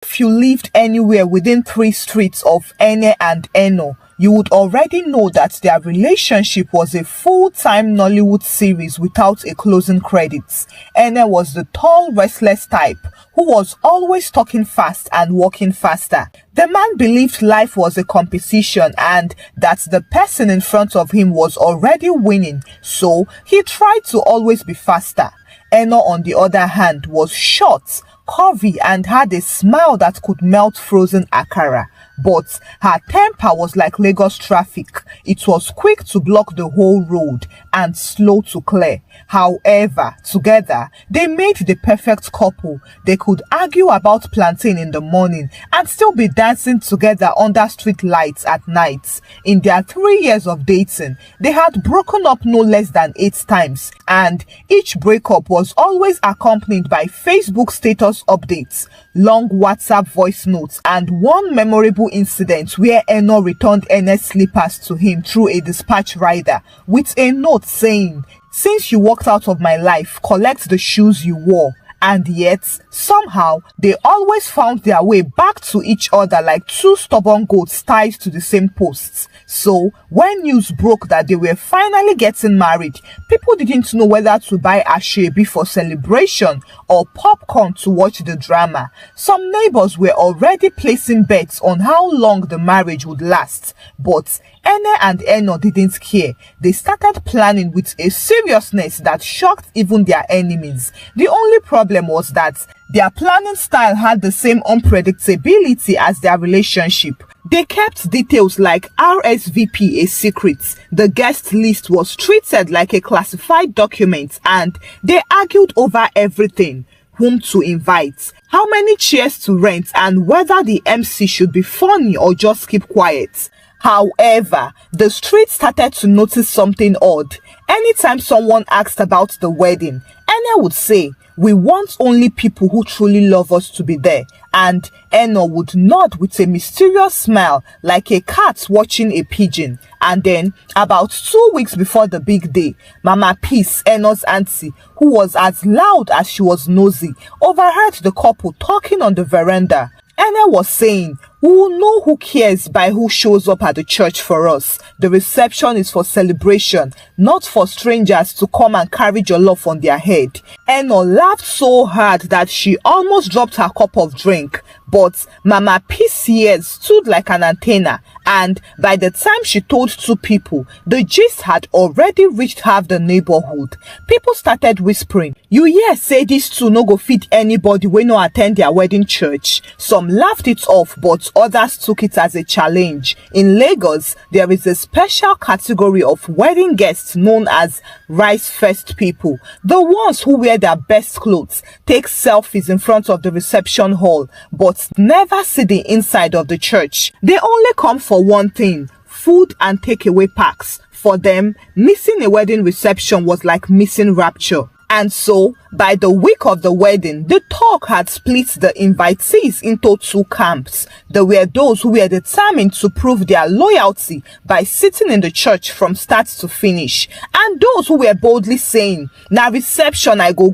If you lived anywhere within 3 streets of Ene and Eno, you would already know that their relationship was a full-time Nollywood series without a closing credits. Ene was the tall, restless type who was always talking fast and walking faster. The man believed life was a competition and that the person in front of him was already winning, so he tried to always be faster. Eno, on the other hand, was short, curvy and had a smile that could melt frozen akara. But her temper was like Lagos traffic. It was quick to block the whole road and slow to clear. However, together, they made the perfect couple. They could argue about plantain in the morning and still be dancing together under street lights at night. In their 3 years of dating, they had broken up no less than 8 times, and each breakup was always accompanied by Facebook status updates, long WhatsApp voice notes, and one memorable incident where Eno returned Ene's slippers to him through a dispatch rider with a note saying, "Since you walked out of my life, collect the shoes you wore." And yet, somehow, they always found their way back to each other like two stubborn goats tied to the same posts. So, when news broke that they were finally getting married, people didn't know whether to buy asoebi for celebration or popcorn to watch the drama. Some neighbors were already placing bets on how long the marriage would last, but Ene and Eno didn't care. They started planning with a seriousness that shocked even their enemies. The only problem was that their planning style had the same unpredictability as their relationship. They kept details like RSVP a secret. The guest list was treated like a classified document, and they argued over everything: whom to invite, how many chairs to rent, and whether the MC should be funny or just keep quiet. However, the street started to notice something odd. Anytime someone asked about the wedding, Ene would say, "We want only people who truly love us to be there." And Eno would nod with a mysterious smile like a cat watching a pigeon. And then, about 2 weeks before the big day, Mama Peace, Eno's auntie, who was as loud as she was nosy, overheard the couple talking on the veranda. Ene was saying, "We will know who cares by who shows up at the church for us. The reception is for celebration, not for strangers to come and carry jollof on their head." Eno laughed so hard that she almost dropped her cup of drink. But Mama Peace's ears stood like an antenna, and by the time she told 2 people, the gist had already reached half the neighborhood. People started whispering, "You hear say these 2 no go fit anybody wey no attend their wedding church." Some laughed it off, but others took it as a challenge. In Lagos, there is a special category of wedding guests known as rice first people. The ones who wear their best clothes, take selfies in front of the reception hall, but never see the inside of the church. They only come for one thing: food and takeaway packs. For them, missing a wedding reception was like missing rapture. And so, by the week of the wedding, the talk had split the invitees into 2 camps. There were those who were determined to prove their loyalty by sitting in the church from start to finish, and those who were boldly saying, "Na reception I go.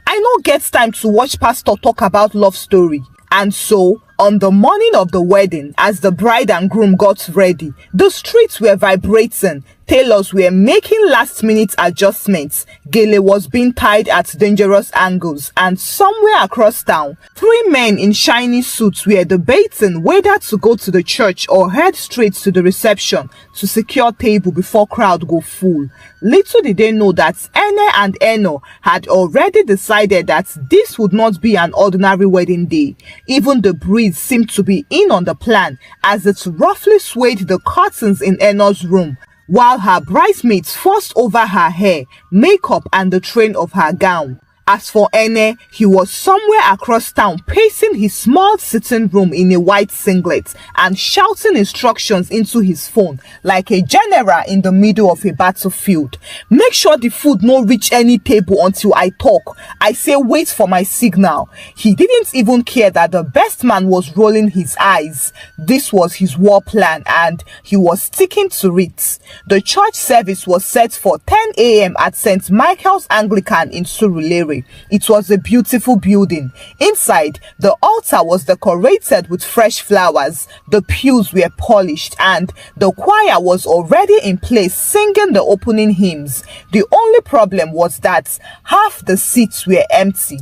I no get time to watch pastor talk about love story." And so, on the morning of the wedding, as the bride and groom got ready, the streets were vibrating. Tailors were making last-minute adjustments. Gele was being tied at dangerous angles, and somewhere across town, 3 men in shiny suits were debating whether to go to the church or head straight to the reception to secure table before crowd go full. Little did they know that Ene and Eno had already decided that this would not be an ordinary wedding day. Even the breeze seemed to be in on the plan as it roughly swayed the curtains in Eno's room, while her bridesmaids fussed over her hair, makeup, and the train of her gown. As for Ene, he was somewhere across town pacing his small sitting room in a white singlet and shouting instructions into his phone like a general in the middle of a battlefield. "Make sure the food no reach any table until I talk. I say wait for my signal." He didn't even care that the best man was rolling his eyes. This was his war plan and he was sticking to it. The church service was set for 10 a.m. at St. Michael's Anglican in Surulere. sanctuary. It was a beautiful building. Inside, the altar was decorated with fresh flowers, the pews were polished, and the choir was already in place singing the opening hymns. The only problem was that half the seats were empty.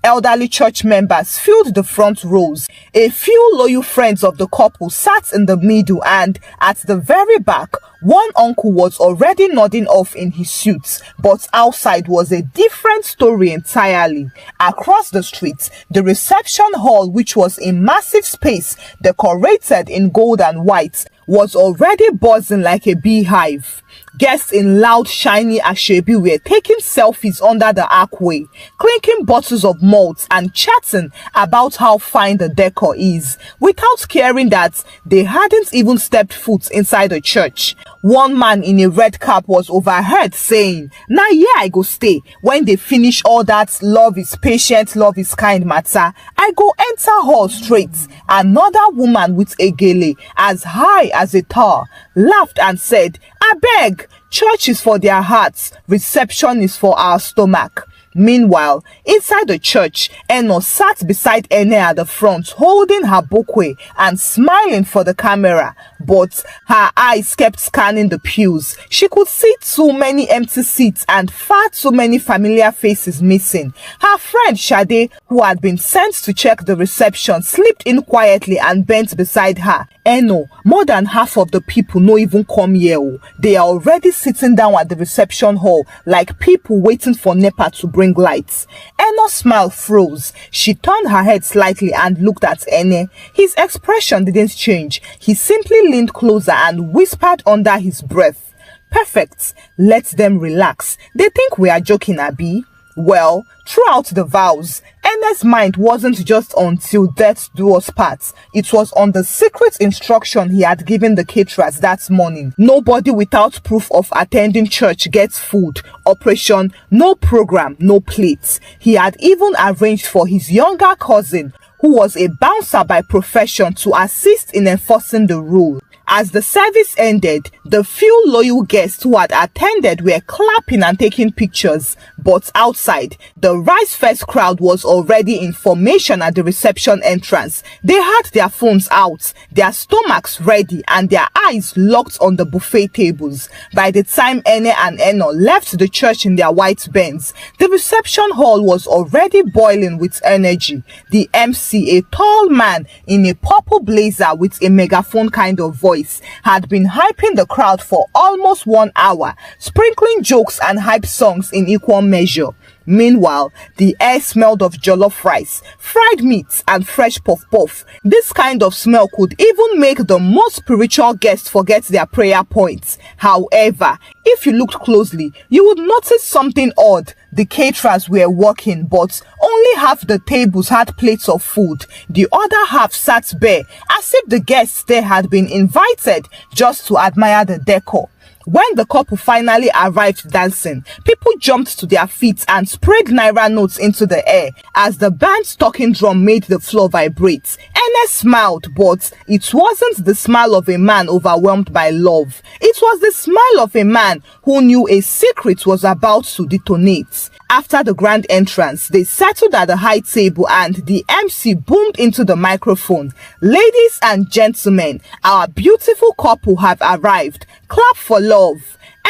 Elderly church members filled the front rows. A few loyal friends of the couple sat in the middle, and at the very back, one uncle was already nodding off in his suit, but outside was a different story entirely. Across the street, the reception hall, which was a massive space decorated in gold and white, was already buzzing like a beehive. Guests in loud, shiny asoebi were taking selfies under the archway, clinking bottles of malt and chatting about how fine the decor is, without caring that they hadn't even stepped foot inside the church. One man in a red cap was overheard saying, "Now here I go stay. When they finish all that love is patient, love is kind matter, I go enter hall straight." Another woman with a gele as high as a tower laughed and said, "Abeg, church is for their hearts, reception is for our stomach." Meanwhile, inside the church, Eno sat beside Ene at the front, holding her bouquet and smiling for the camera. But her eyes kept scanning the pews. She could see too many empty seats and far too many familiar faces missing. Her friend Shade, who had been sent to check the reception, slipped in quietly and bent beside her. "Eno, more than half of the people no even come here. They are already sitting down at the reception hall like people waiting for NEPA to bring lights." Eno's smile froze. She turned her head slightly and looked at Ene. His expression didn't change. He simply leaned closer and whispered under his breath, "Perfect. Let them relax. They think we are joking, Abi." Well, throughout the vows, Ene's mind wasn't just on till death do us part. It was on the secret instruction he had given the caterers that morning. Nobody without proof of attending church gets food. Operation no program, no plates. He had even arranged for his younger cousin, who was a bouncer by profession, to assist in enforcing the rule. As the service ended, the few loyal guests who had attended were clapping and taking pictures. But outside, the Rise First crowd was already in formation at the reception entrance. They had their phones out, their stomachs ready, and their eyes locked on the buffet tables. By the time Ene and Eno left the church in their white Benz, the reception hall was already boiling with energy. The MC, a tall man in a purple blazer with a megaphone kind of voice, had been hyping the crowd for almost 1 hour, sprinkling jokes and hype songs in equal measure. Meanwhile, the air smelled of jollof rice, fried meat, and fresh puff-puff. This kind of smell could even make the most spiritual guests forget their prayer points. However, if you looked closely, you would notice something odd. The caterers were working, but only half the tables had plates of food. The other half sat bare, as if the guests there had been invited just to admire the decor. When the couple finally arrived dancing, people jumped to their feet and sprayed naira notes into the air as the band's talking drum made the floor vibrate. Ene smiled, but it wasn't the smile of a man overwhelmed by love. It was the smile of a man who knew a secret was about to detonate. After the grand entrance, they settled at the high table and the MC boomed into the microphone. "Ladies and gentlemen, our beautiful couple have arrived. Clap for love."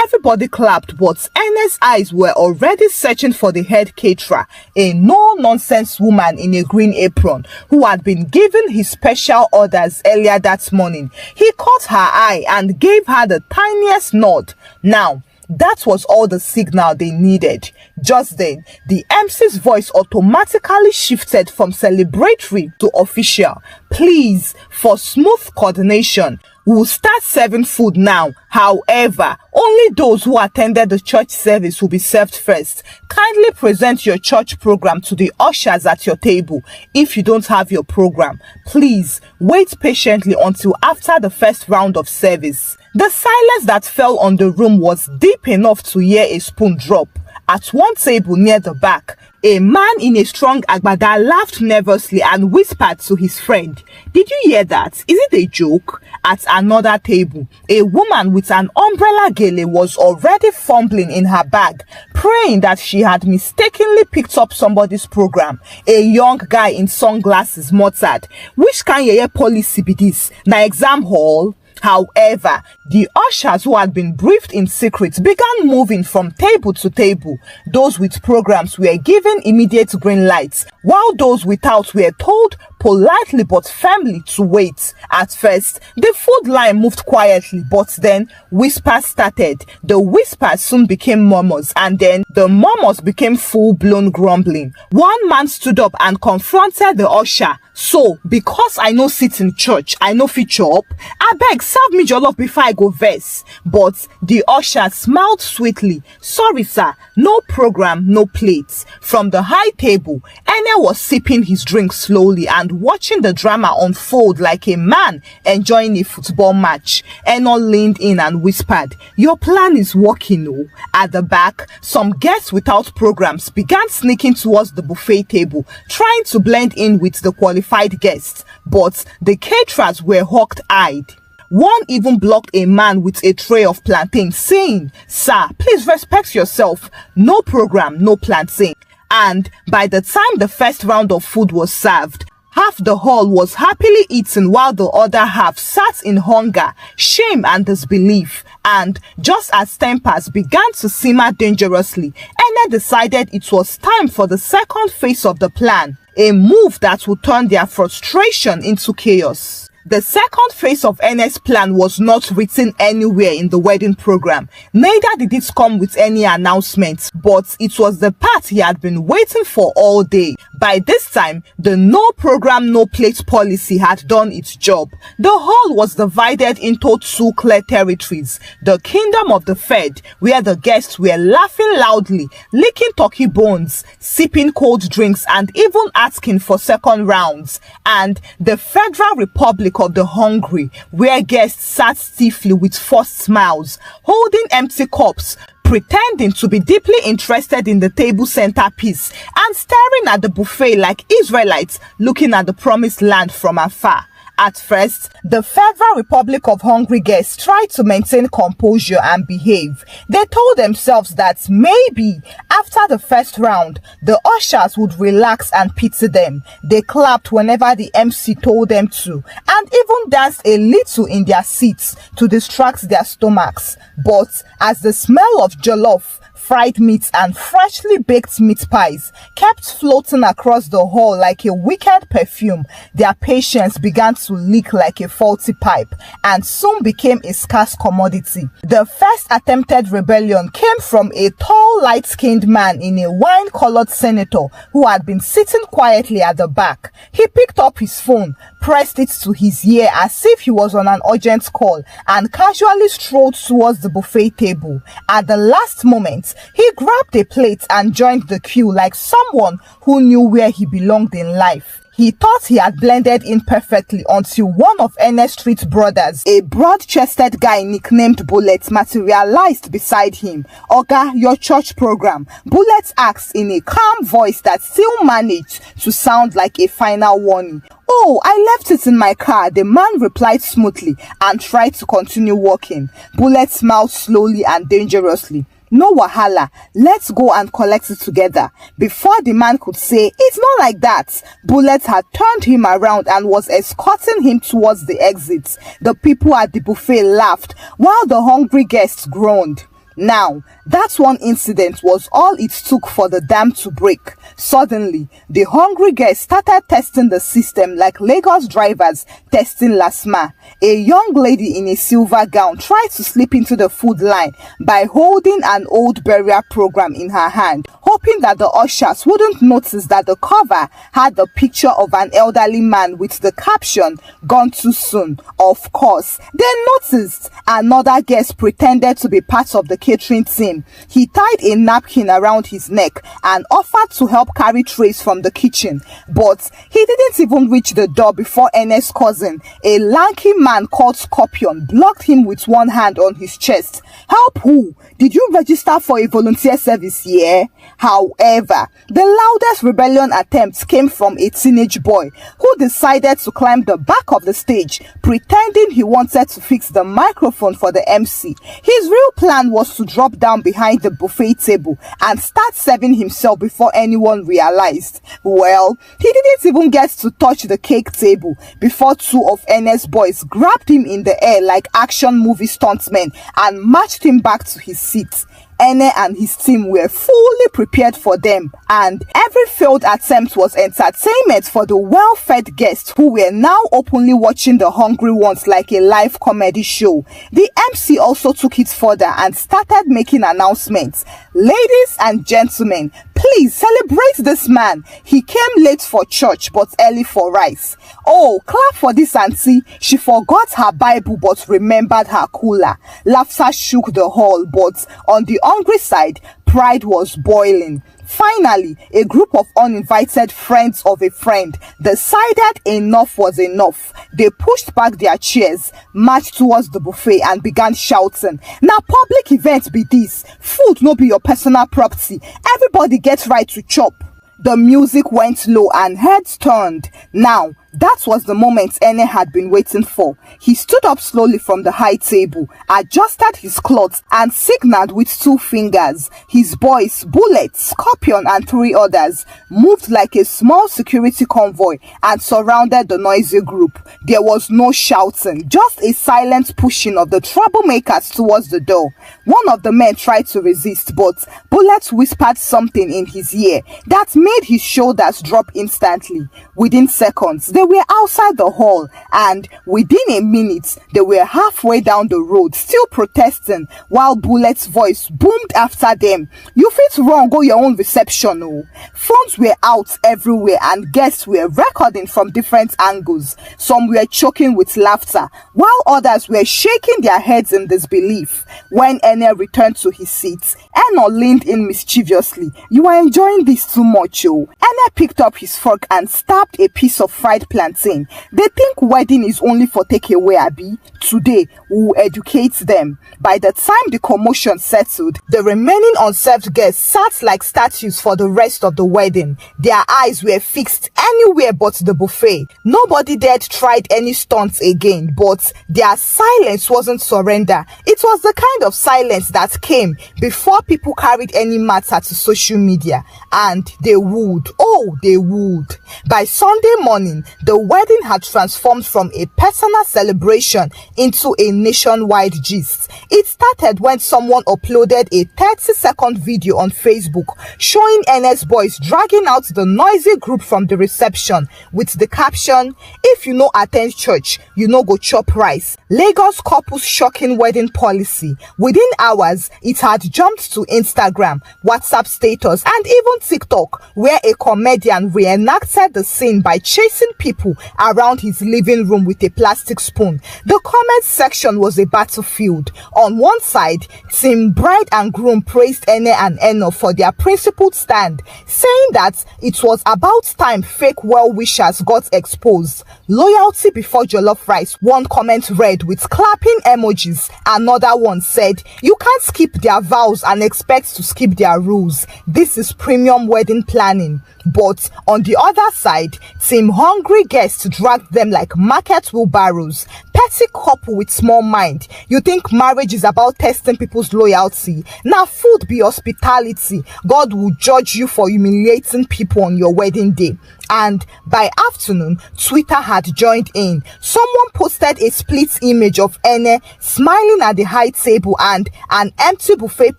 Everybody clapped, but Ene's eyes were already searching for the head caterer, a no-nonsense woman in a green apron who had been given his special orders earlier that morning. He caught her eye and gave her the tiniest nod. Now, that was all the signal they needed. Just then, the MC's voice automatically shifted from celebratory to official. "Please, for smooth coordination, we'll start serving food now. However, only those who attended the church service will be served first. Kindly present your church program to the ushers at your table. If you don't have your program, please wait patiently until after the first round of service." The silence that fell on the room was deep enough to hear a spoon drop. At one table near the back, a man in a strong agbada laughed nervously and whispered to his friend, "Did you hear that? Is it a joke?" At another table, a woman with an umbrella gele was already fumbling in her bag, praying that she had mistakenly picked up somebody's program. A young guy in sunglasses muttered, "Which kind of policy be this? Na exam hall?" However, the ushers who had been briefed in secret began moving from table to table. Those with programs were given immediate green lights, while those without were told politely but firmly to wait. At first, the food line moved quietly, but then whispers started. The whispers soon became murmurs, and then the murmurs became full-blown grumbling. One man stood up and confronted the usher. "So, because I no sit in church, I no fit chop? Abeg, serve me jollof before I go vex." But the usher smiled sweetly. "Sorry, sir, no program, no plates." From the high table, Ene was sipping his drink slowly and watching the drama unfold like a man enjoying a football match. Eno leaned in and whispered, "Your plan is working, oh." At the back, some guests without programs began sneaking towards the buffet table, trying to blend in with the qualified guests, but the caterers were hawk-eyed. One even blocked a man with a tray of plantains, saying, "Sir, please respect yourself. No program, no plantain." And by the time the first round of food was served, half the hall was happily eating while the other half sat in hunger, shame and disbelief. And just as tempers began to simmer dangerously, Ene decided it was time for the second phase of the plan, a move that would turn their frustration into chaos. The second phase of Ene's plan was not written anywhere in the wedding program. Neither did it come with any announcement, but it was the part he had been waiting for all day. By this time, the no program, no plate policy had done its job. The hall was divided into two clear territories: the kingdom of the Fed, where the guests were laughing loudly, licking turkey bones, sipping cold drinks, and even asking for second rounds, and the Federal Republic of the Hungry, where guests sat stiffly with forced smiles, holding empty cups, pretending to be deeply interested in the table centerpiece, and staring at the buffet like Israelites looking at the promised land from afar. At first, the Federal Republic of Hungry guests tried to maintain composure and behave. They told themselves that maybe after the first round, the ushers would relax and pity them. They clapped whenever the MC told them to, and even danced a little in their seats to distract their stomachs. But as the smell of jollof, fried meats and freshly baked meat pies kept floating across the hall like a wicked perfume, their patience began to leak like a faulty pipe and soon became a scarce commodity. The first attempted rebellion came from a tall, light-skinned man in a wine-colored senator who had been sitting quietly at the back. He picked up his phone, pressed it to his ear as if he was on an urgent call, and casually strolled towards the buffet table. At the last moment, he grabbed a plate and joined the queue like someone who knew where he belonged in life. He thought he had blended in perfectly until one of Ernest Street's brothers, a broad-chested guy nicknamed Bullet, materialized beside him. "Oga, your church program," Bullet asked in a calm voice that still managed to sound like a final warning. "Oh, I left it in my car," the man replied smoothly and tried to continue walking. Bullet smiled slowly and dangerously. "No wahala, let's go and collect it together." Before the man could say, "It's not like that," Bullet had turned him around and was escorting him towards the exit. The people at the buffet laughed, while the hungry guests groaned. Now, that one incident was all it took for the dam to break. Suddenly, the hungry guests started testing the system like Lagos drivers testing Lasma. A young lady in a silver gown tried to slip into the food line by holding an old burial program in her hand, hoping that the ushers wouldn't notice that the cover had the picture of an elderly man with the caption, "Gone too soon." Of course, they noticed. Another guest pretended to be part of the catering team. He tied a napkin around his neck and offered to help carry trays from the kitchen. But he didn't even reach the door before Ene's cousin, a lanky man called Scorpion, blocked him with one hand on his chest. Help who? Did you register for a volunteer service here? However, the loudest rebellion attempts came from a teenage boy who decided to climb the back of the stage, pretending he wanted to fix the microphone for the MC. His real plan was to drop down behind the buffet table and start serving himself before anyone realized. Well, he didn't even get to touch the cake table before two of Ene's boys grabbed him in the air like action movie stuntmen and marched him back to his seat. Ene and his team were fully prepared for them, and every failed attempt was entertainment for the well-fed guests who were now openly watching the hungry ones like a live comedy show. The MC also took it further and started making announcements. Ladies and gentlemen, please celebrate this man. He came late for church but early for rice. Oh, clap for this auntie. She forgot her Bible but remembered her cooler. Laughter shook the hall, but on the hungry side, pride was boiling. Finally, a group of uninvited friends of a friend decided enough was enough. They pushed back their chairs, marched towards the buffet and began shouting, "Now public event be this. Food no be your personal property. Everybody get right to chop." The music went low and heads turned. Now, that was the moment Ene had been waiting for. He stood up slowly from the high table, adjusted his clothes and signaled with two fingers. His boys, Bullet, Scorpion and three others, moved like a small security convoy and surrounded the noisy group. There was no shouting, just a silent pushing of the troublemakers towards the door. One of the men tried to resist, but Bullet whispered something in his ear that made his shoulders drop instantly. Within seconds, they were outside the hall, and within a minute, they were halfway down the road, still protesting, while Bullet's voice boomed after them. "You fit run go your own reception, oh." Phones were out everywhere, and guests were recording from different angles. Some were choking with laughter, while others were shaking their heads in disbelief. When Ene returned to his seat, Eno leaned in mischievously. "You are enjoying this too much, oh." Ene picked up his fork and stabbed a piece of fried plantain. "They think wedding is only for takeaway, abi? Today, we will educate them." By the time the commotion settled, the remaining unserved guests sat like statues for the rest of the wedding. Their eyes were fixed anywhere but the buffet. Nobody dared tried any stunts again, but their silence wasn't surrender. It was the kind of silence that came before people carried any matter to social media. And they would. Oh, they would. By Sunday morning, the wedding had transformed from a personal celebration into a nationwide gist. It started when someone uploaded a 30-second video on Facebook showing Ene's boys dragging out the noisy group from the reception with the caption, "If you no attend church, you no go chop rice. Lagos couple's shocking wedding policy." Within hours, it had jumped to Instagram, WhatsApp status, and even TikTok, where a comedian reenacted the scene by chasing people around his living room with a plastic spoon. The comment section was a battlefield. On one side, Team Bride and Groom praised Ene and Eno for their principled stand, saying that it was about time fake well-wishers got exposed. "Loyalty before jollof rice," one comment read with clapping emojis. Another one said, "You can't skip their vows and expect to skip their rules. This is premium wedding planning." But on the other side, Team Hungry guests dragged them like market wheelbarrows. Petty couple with small mind. You think marriage is about testing people's loyalty? Now food be hospitality. God will judge you for humiliating people on your wedding day. And by afternoon, Twitter had joined in. Someone posted a split image of Ene smiling at the high table and an empty buffet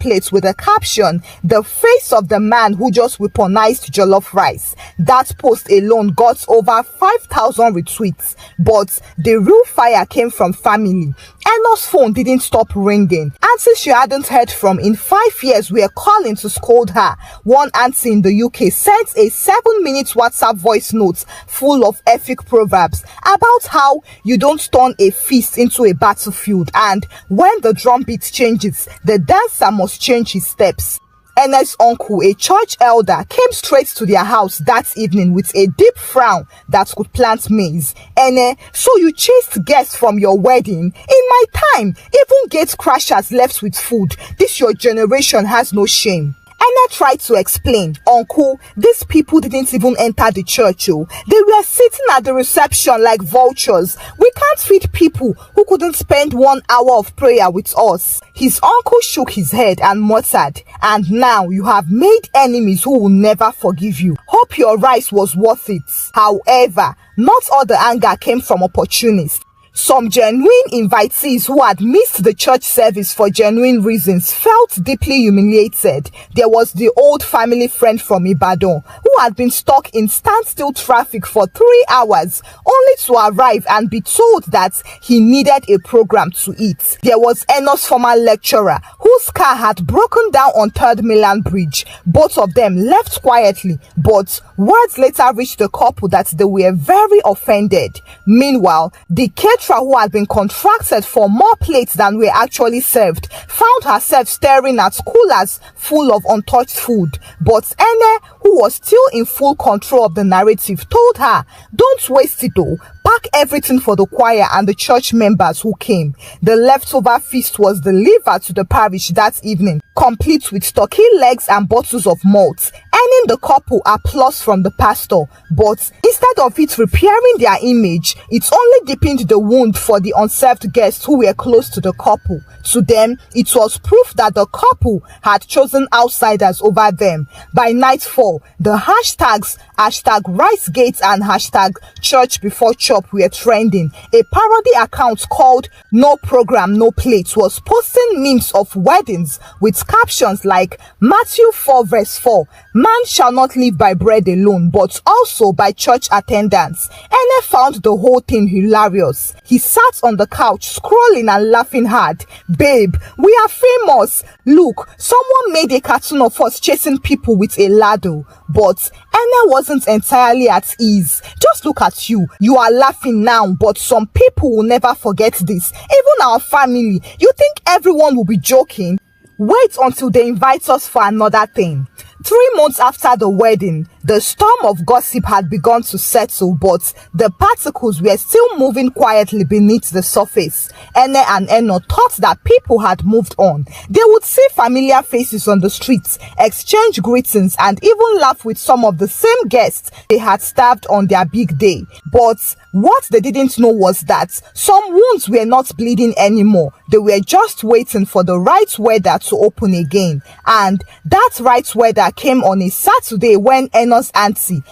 plate with a caption, "The face of the man who just weaponized jollof rice." That post alone got over 5,000 retweets. But the real fire came from family. Eno's phone didn't stop ringing. Aunties she hadn't heard from in 5 years were calling to scold her. One auntie in the UK sent a 7-minute WhatsApp voice note full of epic proverbs about how you don't turn a feast into a battlefield, and when the drumbeat changes, the dancer must change his steps. Ene's uncle, a church elder, came straight to their house that evening with a deep frown that could plant maize. Ene, so you chased guests from your wedding? In my time, even gate crashers left with food. This your generation has no shame. Ene tried to explain, Uncle, these people didn't even enter the church. Oh. They were sitting at the reception like vultures. We can't feed people who couldn't spend 1 hour of prayer with us. His uncle shook his head and muttered, and now you have made enemies who will never forgive you. Hope your rice was worth it. However, not all the anger came from opportunists. Some genuine invitees who had missed the church service for genuine reasons felt deeply humiliated. There was the old family friend from Ibadan who had been stuck in standstill traffic for 3 hours only to arrive and be told that he needed a program to eat. There was Eno's former lecturer whose car had broken down on 3rd Milan Bridge. Both of them left quietly, but words later reached the couple that they were very offended. Meanwhile, the caterer who had been contracted for more plates than were actually served found herself staring at coolers full of untouched food. But Ene, who was still in full control of the narrative, told her, "Don't waste it though. Pack everything for the choir and the church members who came." The leftover feast was delivered to the parish that evening, complete with turkey legs and bottles of malt, earning the couple applause from the pastor. But instead of it repairing their image, it only deepened the wound for the unserved guests who were close to the couple. To them, it was proof that the couple had chosen outsiders over them. By nightfall, the hashtags #RiceGate and #ChurchBeforeChop were trending. A parody account called No Program, No Plate was posting memes of weddings with captions like Matthew 4 verse 4, "Man shall not live by bread alone, but also by church attendance." Ene found the whole thing hilarious. He sat on the couch scrolling and laughing hard. "Babe, we are famous. Look, someone made a cartoon of us chasing people with a ladle." But Ene wasn't entirely at ease. "Just look at you. You are laughing now, but some people will never forget this. Even our family. You think everyone will be joking? Wait until they invite us for another thing." 3 months after the wedding, the storm of gossip had begun to settle, but the particles were still moving quietly beneath the surface. Ene and Eno thought that people had moved on. They would see familiar faces on the streets, exchange greetings, and even laugh with some of the same guests they had stabbed on their big day. But what they didn't know was that some wounds were not bleeding anymore. They were just waiting for the right weather to open again. And that right weather came on a Saturday when Eno's auntie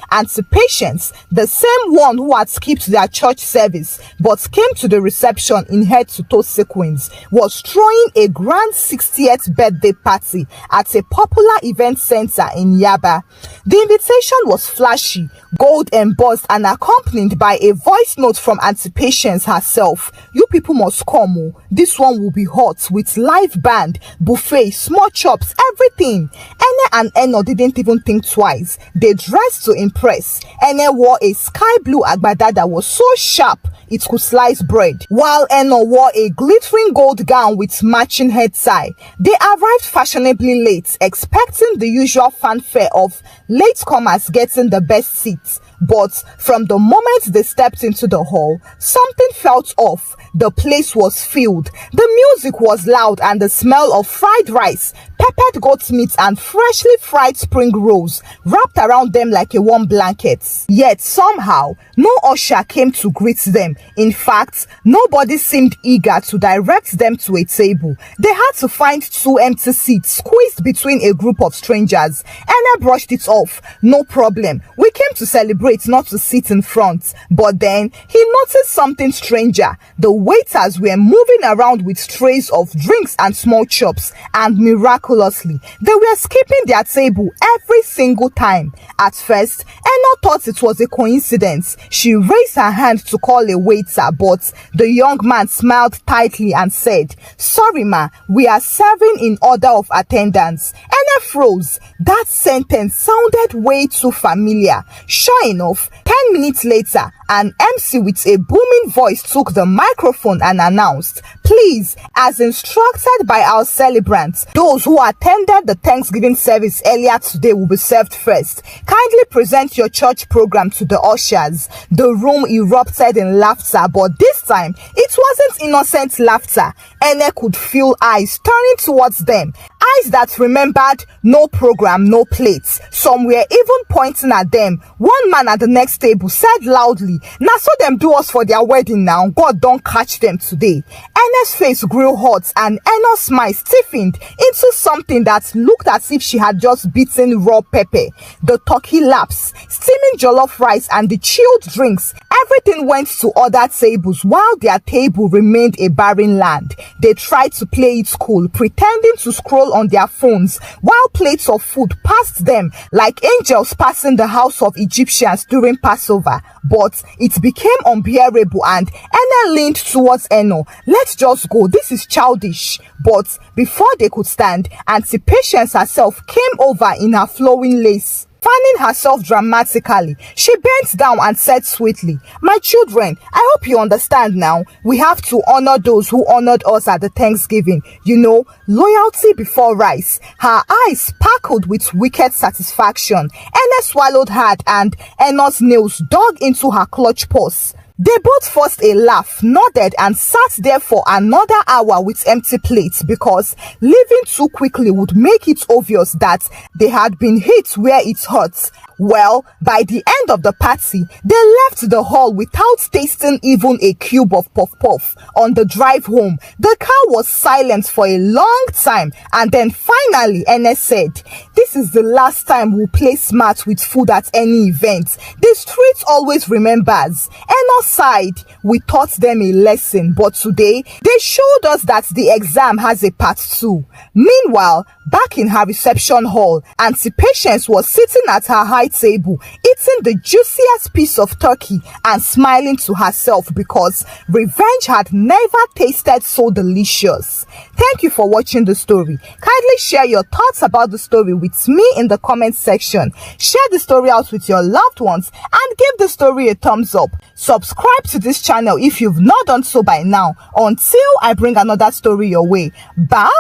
Patience, the same one who had skipped their church service but came to the reception in head-to-toe sequins, was throwing a grand 60th birthday party at a popular event center in Yaba. The invitation was flashy, gold embossed, and accompanied by a voice note from Auntie Patience herself. "You people must come. Oh. This one will be hot with live band, buffet, small chops, everything." Ene and Eno didn't even think twice. They dressed to impress. Ene wore a sky blue agbada that was so sharp it could slice bread, while Eno wore a glittering gold gown with matching head tie. They arrived fashionably late, expecting the usual fanfare of latecomers getting the best seats. But from the moment they stepped into the hall, something felt off. The place was filled. The music was loud, and the smell of fried rice, peppered goat meat, and freshly fried spring rolls wrapped around them like a warm blanket. Yet somehow, no usher came to greet them. In fact, nobody seemed eager to direct them to a table. They had to find 2 empty seats squeezed between a group of strangers. Ene brushed it off. "No problem. We came to celebrate, not to sit in front." But then he noticed something stranger. The waiters were moving around with trays of drinks and small chops, and miraculously meticulously. They were skipping their table every single time. At first, Eno thought it was a coincidence. She raised her hand to call a waiter, but the young man smiled tightly and said, "Sorry ma, we are serving in order of attendance." Eno froze. That sentence sounded way too familiar. Sure enough, 10 minutes later, an MC with a booming voice took the microphone and announced, "Please, as instructed by our celebrants, those who attended the Thanksgiving service earlier today will be served first. Kindly present your church program to the ushers." The room erupted in laughter, but this time, it wasn't innocent laughter. Ene could feel eyes turning towards them. Eyes that remembered no program, no plates. Some were even pointing at them. One man at the next table said loudly, "Now so them do us for their wedding now. God don't catch them today." Ene's face grew hot and Eno's smile stiffened into something that looked as if she had just beaten raw pepper. The turkey laps, steaming jollof rice and the chilled drinks, everything went to other tables while their table remained a barren land. They tried to play it cool, pretending to scroll on their phones while plates of food passed them like angels passing the house of Egyptians during Passover. But it became unbearable and Ene leaned towards Eno. "Let's just go, this is childish." But before they could stand, Auntie Patience herself came over in her flowing lace. Fanning herself dramatically, she bent down and said sweetly, "My children, I hope you understand now. We have to honor those who honored us at the Thanksgiving. You know, loyalty before rice." Her eyes sparkled with wicked satisfaction. Ene swallowed hard and Eno's nails dug into her clutch purse. They both forced a laugh, nodded and sat there for another hour with empty plates because leaving too quickly would make it obvious that they had been hit where it hurts. Well, by the end of the party, they left the hall without tasting even a cube of puff-puff. On the drive home, the car was silent for a long time and then finally Ene said, "This is the last time we'll play smart with food at any event. The street always remembers." Eno sighed. "We taught them a lesson, but today they showed us that the exam has a part 2. Meanwhile, back in her reception hall, Auntie Patience was sitting at her high table, eating the juiciest piece of turkey and smiling to herself because revenge had never tasted so delicious. Thank you for watching the story. Kindly share your thoughts about the story with me in the comment section. Share the story out with your loved ones and give the story a thumbs up. Subscribe to this channel if you've not done so by now. Until I bring another story your way. Bye!